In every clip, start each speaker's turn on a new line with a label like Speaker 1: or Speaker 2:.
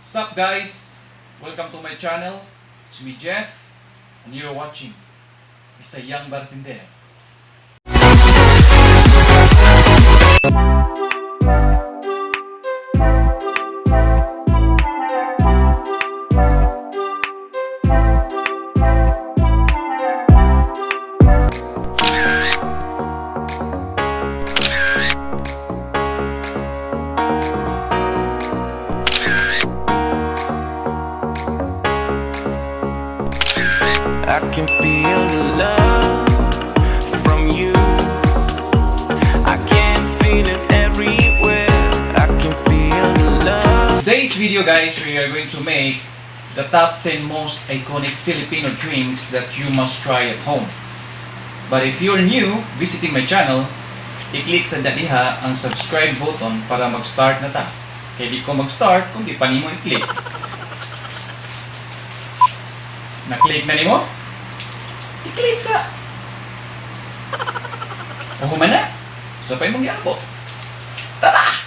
Speaker 1: Sup guys? Welcome to my channel. It's me Jeff and you're watching It's a Young Bartender.
Speaker 2: I can feel the love from you. I can feel it everywhere. I can feel the love.
Speaker 1: Today's video guys, we are going to make the top 10 most iconic Filipino drinks that you must try at home. But if you're new, visiting my channel, i-click sa daliha ang subscribe button para mag-start na ta. Kaya di ko mag-start kung di pa nimo i-click. Na-click na nimo? I-click sa o humana sa pay mong iabot. Tara!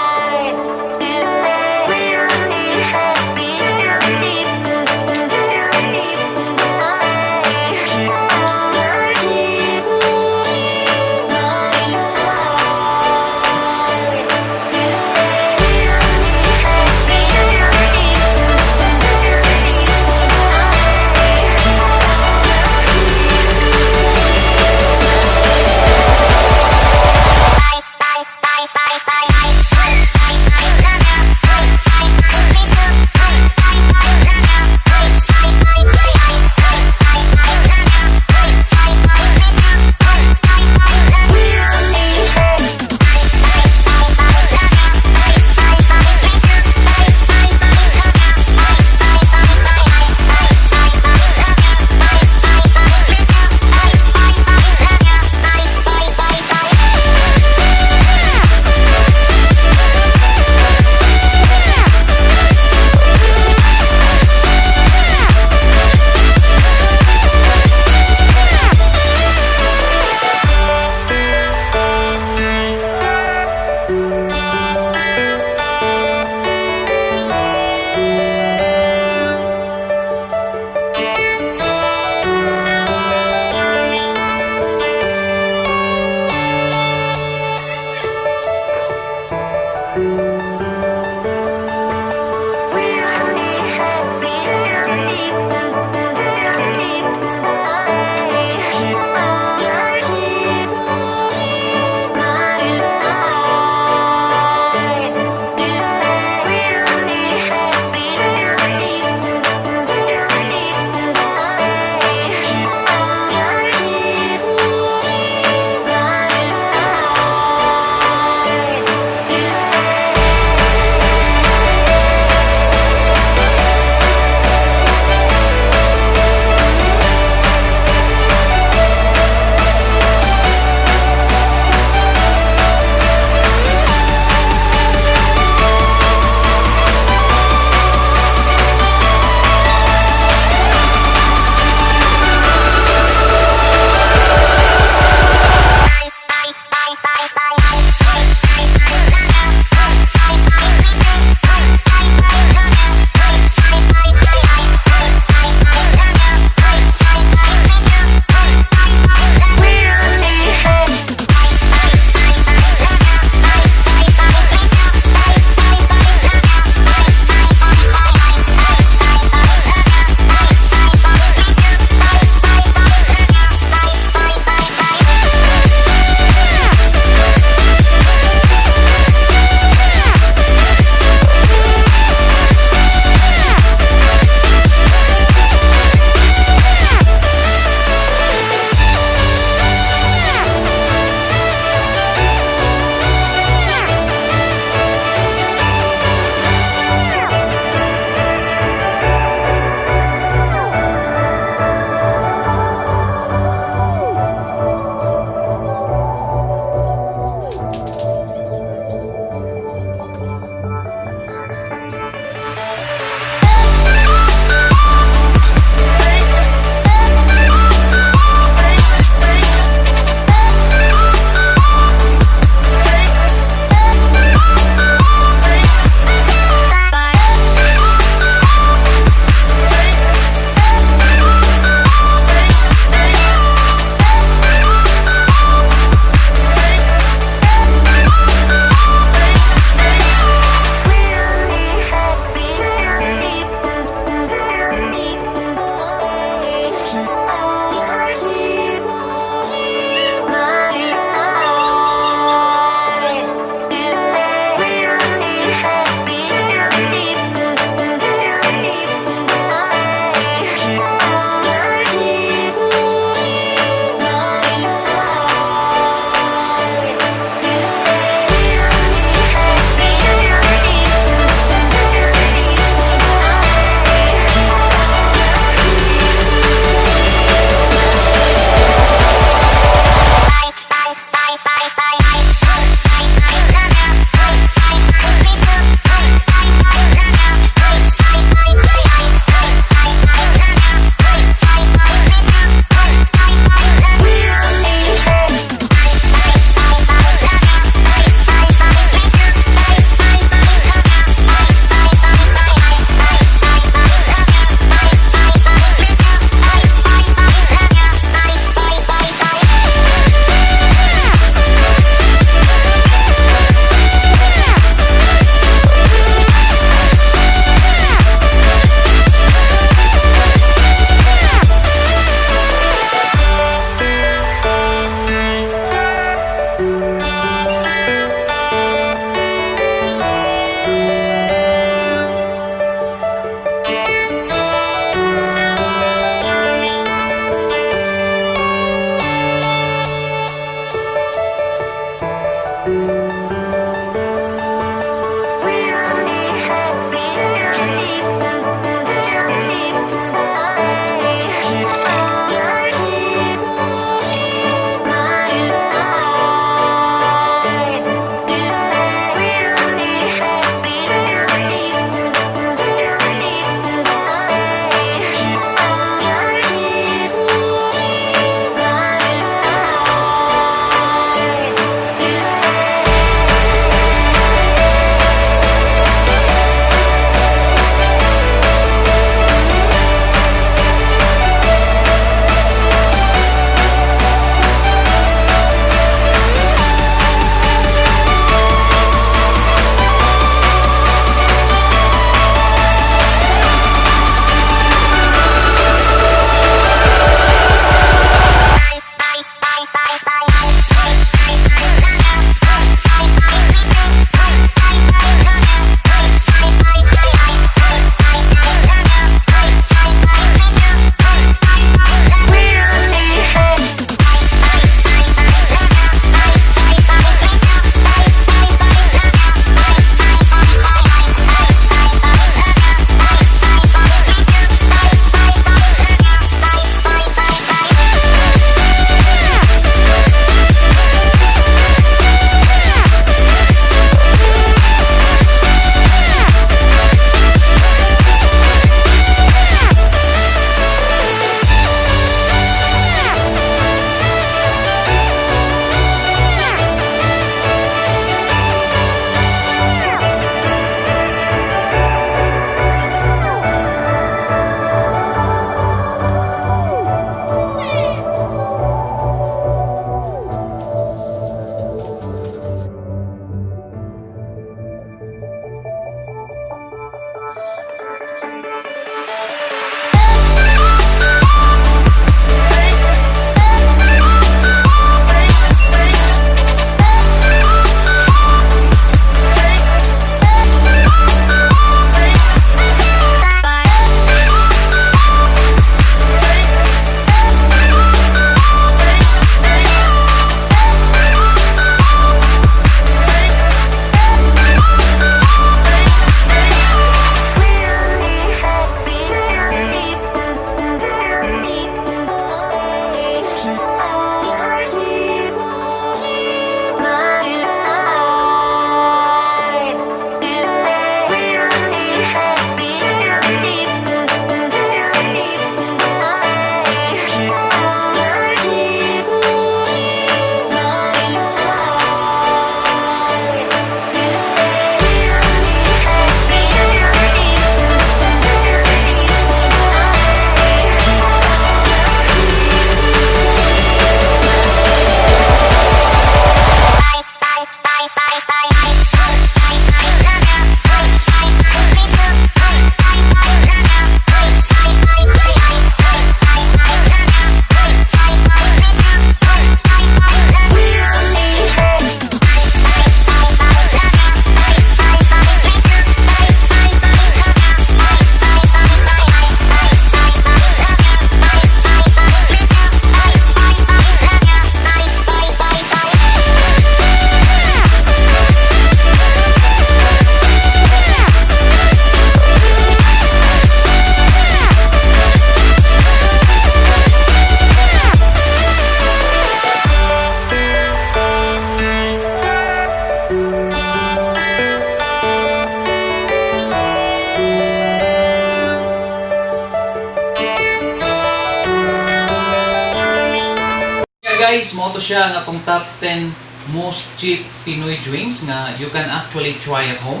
Speaker 1: guys, mo to siya nga tong top 10 most cheap Pinoy drinks nga you can actually try at home.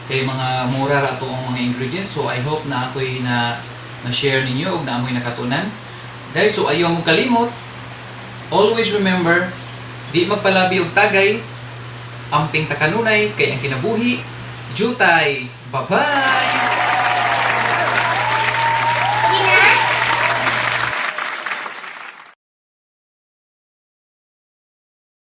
Speaker 1: Kay mga mura ra to ang mga ingredients. So I hope na ako'y na-share ninyo o na amoy nakatunan. Guys, so ayaw mong kalimot. Always remember, di magpalabi og tagay, amping takanunay kay ang kinabuhi jutay. Bye-bye!